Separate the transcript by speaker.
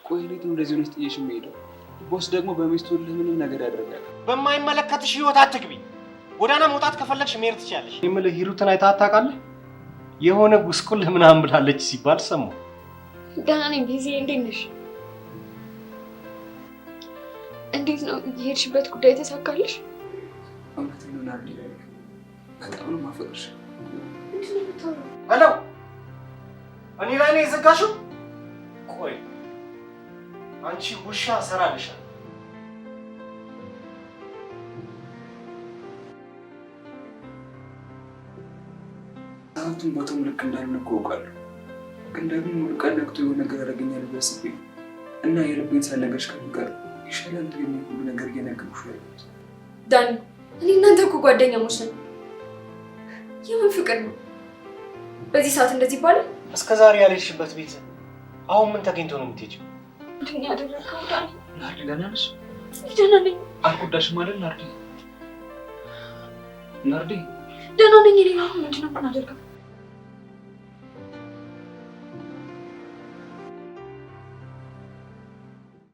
Speaker 1: ቆይ እንዴት ነው እንደዚህ ሆነሽ ጥዬሽ የምሄደው? ቦስ ደግሞ በሚስቱ ምንም ነገር ያደርጋል።
Speaker 2: በማይመለከትሽ ህይወት አትግቢ። ጎዳና መውጣት ከፈለግሽ መሄድ ትችያለሽ። የምልህ ሂሩትን አይተሃት ታውቃለህ? የሆነ ጉስቁል ምናምን ብላለች ሲባል ሰማሁ።
Speaker 3: ደህና ነኝ ቢዚ። እንዴት ነሽ? እንዴት ነው የሄድሽበት ጉዳይ ተሳካልሽ?
Speaker 1: እውነቴን ነው ናርዲ፣ በጣም ነው የማፈቅርሽ።
Speaker 2: ሄሎ፣ እኔ ላይ ነው የዘጋሽው? ቆይ አንቺ ውሻ እሰራልሻለሁ።
Speaker 1: ሰዓቱን ቦታውን ልክ እንዳልሆነ እኮ አውቃለሁ፣ ግን ደግሞ ሙሉ ቀን ነቅቶ የሆነ ነገር ያደርገኛል ብዬ አስቤ እና የልቤን ሳልነግርሽ ከምቀር ይሻላል የሚል ሁሉ ነገር እየነገርኩሽ ያለሁት።
Speaker 3: ዳኒ፣ እኔ እናንተ እኮ ጓደኛሞች ነን። የምን ፍቅር ነው በዚህ ሰዓት እንደዚህ ይባላል?
Speaker 2: እስከ ዛሬ ያልሄድሽበት ቤት አሁን ምን ተገኝቶ ነው የምትሄጂው?
Speaker 3: ምንድን ያደረግከው ዳኒ?
Speaker 1: ናርዲ ደህና ነሽ?
Speaker 3: ደህና ነኝ።
Speaker 1: አልጎዳሽም አይደል ናርዲ? ናርዲ
Speaker 3: ደህና ነኝ። እኔ አሁን ምንድን ነው የምናደርገው?